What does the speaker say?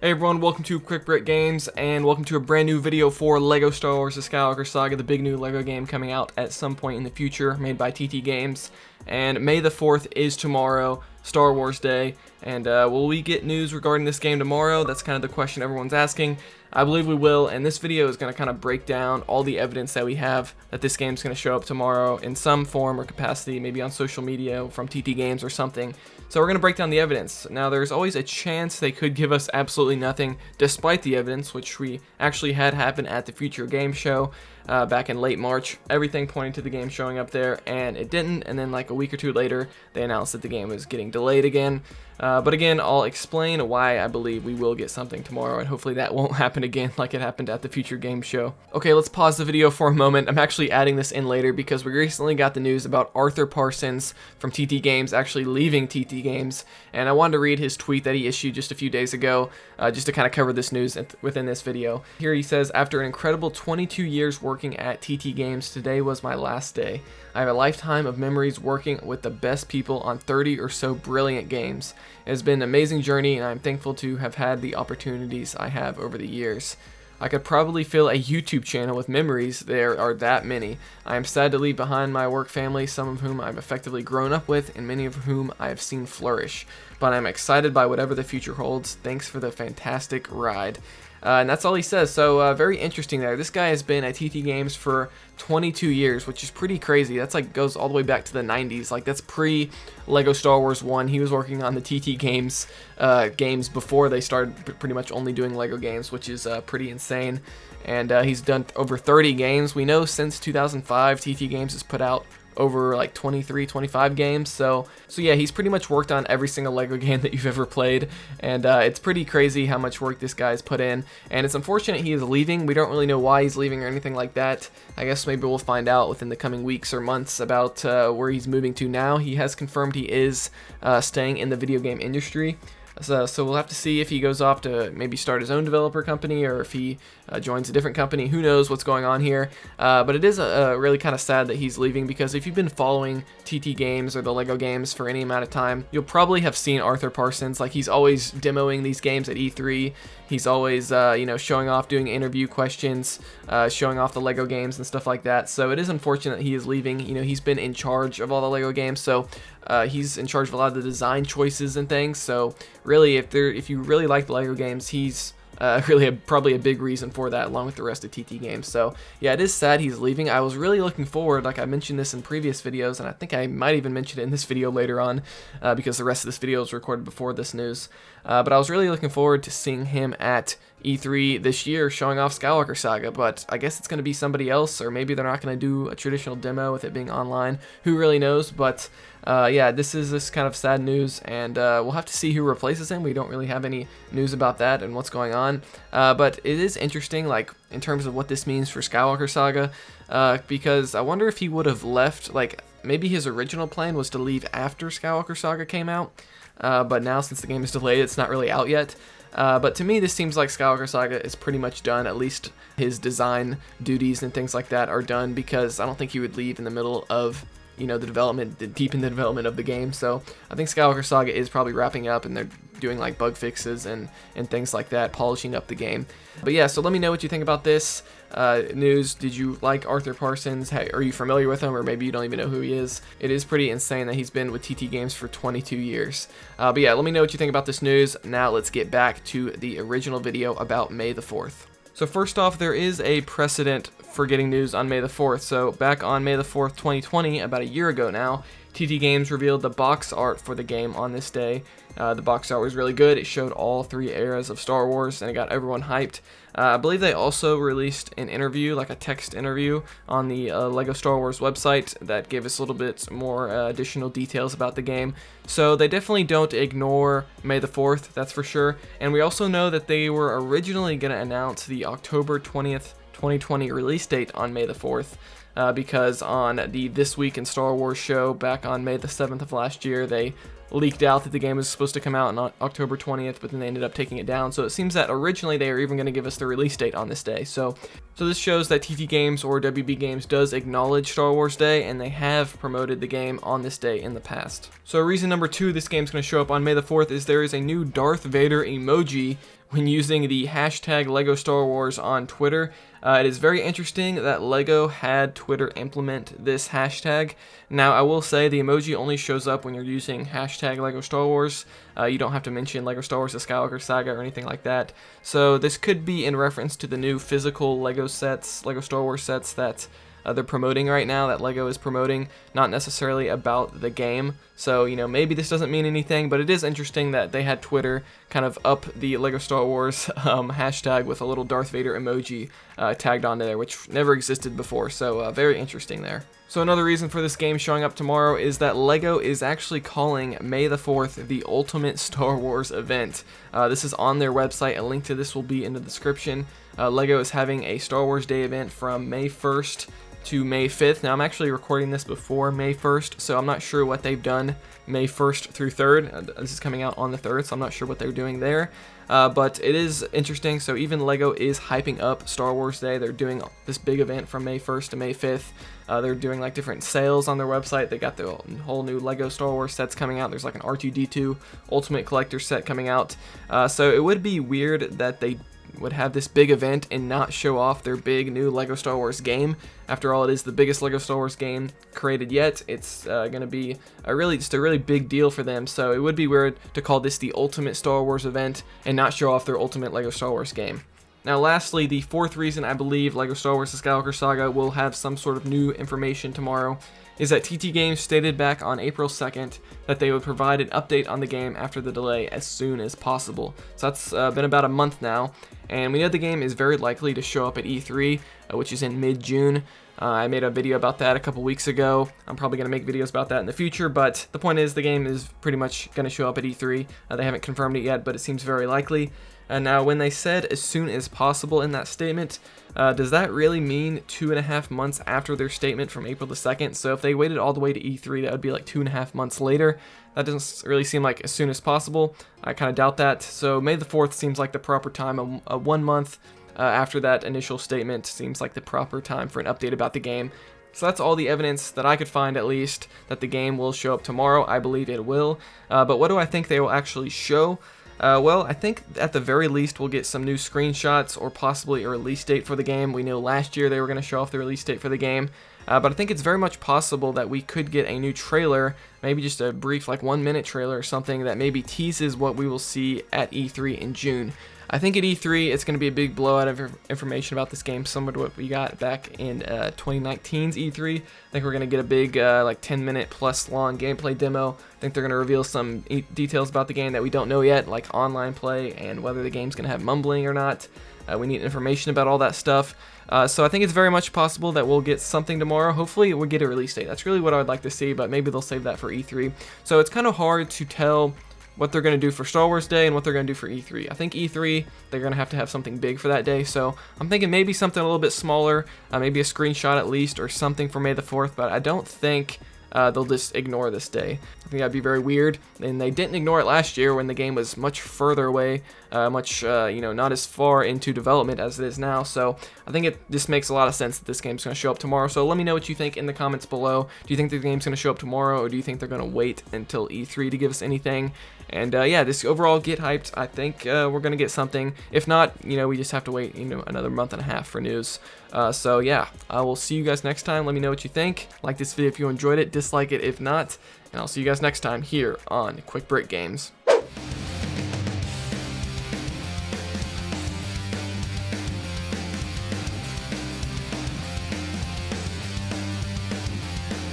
Hey everyone, welcome to Quick Break Games, and welcome to a brand new video for LEGO Star Wars The Skywalker Saga, the big new LEGO game coming out at some point in the future, made by TT Games. And May the 4th is tomorrow, Star Wars Day, and will we get news regarding this game tomorrow? That's kind of the question everyone's asking. I believe we will, and this video is going to kind of break down all the evidence that we have that this game's going to show up tomorrow in some form or capacity, maybe on social media from TT Games or something. So we're going to break down the evidence. Now, there's always a chance they could give us absolutely nothing despite the evidence, which we actually had happen at the Future Game Show back in late March. Everything pointing to the game showing up there, and it didn't, and then like a week or two later, they announced that the game was getting delayed again. But again, I'll explain why I believe we will get something tomorrow, and hopefully that won't happen again like it happened at the Future Game Show. Okay, let's pause the video for a moment. I'm actually adding this in later because we recently got the news about Arthur Parsons from TT Games actually leaving TT Games, and I wanted to read his tweet that he issued just a few days ago, just to kind of cover this news within this video. Here he says, "After an incredible 22 years working at TT Games, today was my last day. I have a lifetime of memories working with the best people on 30 or so brilliant games. It has been an amazing journey, and I'm thankful to have had the opportunities I have over the years. I could probably fill a YouTube channel with memories, there are that many. I am sad to leave behind my work family, some of whom I've effectively grown up with, and many of whom I have seen flourish. But I'm excited by whatever the future holds. Thanks for the fantastic ride." And that's all he says, so very interesting there. This guy has been at TT Games for 22 years, which is pretty crazy. That's like goes all the way back to the 90s. Like that's pre-LEGO Star Wars 1. He was working on the TT Games games before they started pretty much only doing LEGO games, which is pretty insane. And he's done over 30 games. We know since 2005, TT Games has put out over like 23, 25 games. So yeah, he's pretty much worked on every single LEGO game that you've ever played, and it's pretty crazy how much work this guy's put in, and it's unfortunate he is leaving. We don't really know why he's leaving or anything like that. I guess maybe we'll find out within the coming weeks or months about where he's moving to now. He has confirmed he is staying in the video game industry. So we'll have to see if he goes off to maybe start his own developer company, or if he joins a different company. Who knows what's going on here. But it is really kind of sad that he's leaving, because if you've been following TT Games or the LEGO games for any amount of time, you'll probably have seen Arthur Parsons. Like, he's always demoing these games at E3. He's always, showing off, doing interview questions, showing off the LEGO games and stuff like that. So it is unfortunate he is leaving. You know, he's been in charge of all the LEGO games, so he's in charge of a lot of the design choices and things. So really, if you really like the LEGO games, he's really probably a big reason for that, along with the rest of TT Games. So yeah, it is sad he's leaving. I was really looking forward, like I mentioned this in previous videos, and I think I might even mention it in this video later on, because the rest of this video was recorded before this news. But I was really looking forward to seeing him at E3 this year showing off Skywalker Saga, but I guess it's going to be somebody else, or maybe they're not going to do a traditional demo with it being online. Who really knows? But yeah, this is kind of sad news, and we'll have to see who replaces him. We don't really have any news about that and what's going on, but it is interesting, like, in terms of what this means for Skywalker Saga, because I wonder if he would have left, like, maybe his original plan was to leave after Skywalker Saga came out, but now since the game is delayed, it's not really out yet. But to me, this seems like Skywalker Saga is pretty much done. At least his design duties and things like that are done, because I don't think he would leave in the middle of, the development, deep in the development of the game. So I think Skywalker Saga is probably wrapping up, and they're doing like bug fixes and things like that, polishing up the game. But yeah, so let me know what you think about this news. Did you like Arthur Parsons? Hey, are you familiar with him, or maybe you don't even know who he is? It is pretty insane that he's been with TT Games for 22 years. But yeah, let me know what you think about this news. Now let's get back to the original video about May the 4th. So first off, there is a precedent for getting news on May the 4th. So back on May the 4th, 2020, about a year ago now, TT Games revealed the box art for the game on this day. The box art was really good. It showed all three eras of Star Wars, and it got everyone hyped. I believe they also released an interview, like a text interview, on the LEGO Star Wars website that gave us a little bit more additional details about the game. So they definitely don't ignore May the 4th, that's for sure. And we also know that they were originally going to announce the October 20th, 2020 release date on May the 4th. Because on the This Week in Star Wars show back on May the 7th of last year, they leaked out that the game was supposed to come out on October 20th, but then they ended up taking it down. So it seems that originally they were even going to give us the release date on this day. So this shows that TT Games, or WB Games, does acknowledge Star Wars Day, and they have promoted the game on this day in the past. So reason number 2 this game's going to show up on May the 4th is there is a new Darth Vader emoji, when using the hashtag Lego Star Wars on Twitter. It is very interesting that Lego had Twitter implement this hashtag. Now, I will say the emoji only shows up when you're using hashtag Lego Star Wars. You don't have to mention Lego Star Wars, the Skywalker Saga, or anything like that. So this could be in reference to the new physical Lego sets, Lego Star Wars sets that they're promoting right now, that Lego is promoting, not necessarily about the game. So, maybe this doesn't mean anything, but it is interesting that they had Twitter kind of up the Lego Star Wars hashtag with a little Darth Vader emoji tagged onto there, which never existed before. So, very interesting there. So another reason for this game showing up tomorrow is that LEGO is actually calling May the 4th the Ultimate Star Wars event. This is on their website. A link to this will be in the description. LEGO is having a Star Wars Day event from May 1st to May 5th. Now, I'm actually recording this before May 1st, so I'm not sure what they've done May 1st through 3rd. This is coming out on the 3rd, so I'm not sure what they're doing there. But it is interesting. So even LEGO is hyping up Star Wars Day. They're doing this big event from May 1st to May 5th. They're doing like different sales on their website. They got the whole new LEGO Star Wars sets coming out. There's like an R2-D2 Ultimate Collector set coming out. So it would be weird that they would have this big event and not show off their big new LEGO Star Wars game. After all, it is the biggest LEGO Star Wars game created yet. It's going to be just a really big deal for them, so it would be weird to call this the Ultimate Star Wars event and not show off their Ultimate LEGO Star Wars game. Now, lastly, the fourth reason I believe LEGO Star Wars: The Skywalker Saga will have some sort of new information tomorrow is that TT Games stated back on April 2nd that they would provide an update on the game after the delay as soon as possible. So that's been about a month now, and we know the game is very likely to show up at E3, which is in mid-June. I made a video about that a couple weeks ago. I'm probably going to make videos about that in the future, but the point is the game is pretty much going to show up at E3. They haven't confirmed it yet, but it seems very likely. Now, when they said as soon as possible in that statement, does that really mean 2.5 months after their statement from April the 2nd? So if they waited all the way to E3, that would be like 2.5 months later. That doesn't really seem like as soon as possible. I kind of doubt that. So May the 4th seems like the proper time. A 1 month after that initial statement seems like the proper time for an update about the game. So that's all the evidence that I could find, at least, that the game will show up tomorrow. I believe it will. But what do I think they will actually show? Well, I think at the very least we'll get some new screenshots or possibly a release date for the game. We know last year they were going to show off the release date for the game, but I think it's very much possible that we could get a new trailer, maybe just a brief like 1-minute trailer or something that maybe teases what we will see at E3 in June. I think at E3 it's going to be a big blowout of information about this game, similar to what we got back in 2019's E3. I think we're going to get a big like 10-minute plus long gameplay demo. I think they're going to reveal some details about the game that we don't know yet, like online play and whether the game's going to have mumbling or not. We need information about all that stuff. So I think it's very much possible that we'll get something tomorrow. Hopefully we'll get a release date. That's really what I would like to see, but maybe they'll save that for E3. So it's kind of hard to tell what they're going to do for Star Wars Day and what they're going to do for E3. I think E3, they're going to have something big for that day, so I'm thinking maybe something a little bit smaller, maybe a screenshot at least, or something for May the 4th, but I don't think they'll just ignore this day. I think that'd be very weird, and they didn't ignore it last year when the game was much further away, not as far into development as it is now, so I think it just makes a lot of sense that this game's going to show up tomorrow. So let me know what you think in the comments below. Do you think the game's going to show up tomorrow, or do you think they're going to wait until E3 to give us anything? And yeah, just overall get hyped. I think we're going to get something. If not, we just have to wait, another month and a half for news. So yeah, I will see you guys next time. Let me know what you think. Like this video if you enjoyed it, dislike it if not, and I'll see you guys next time here on Quick Break Games.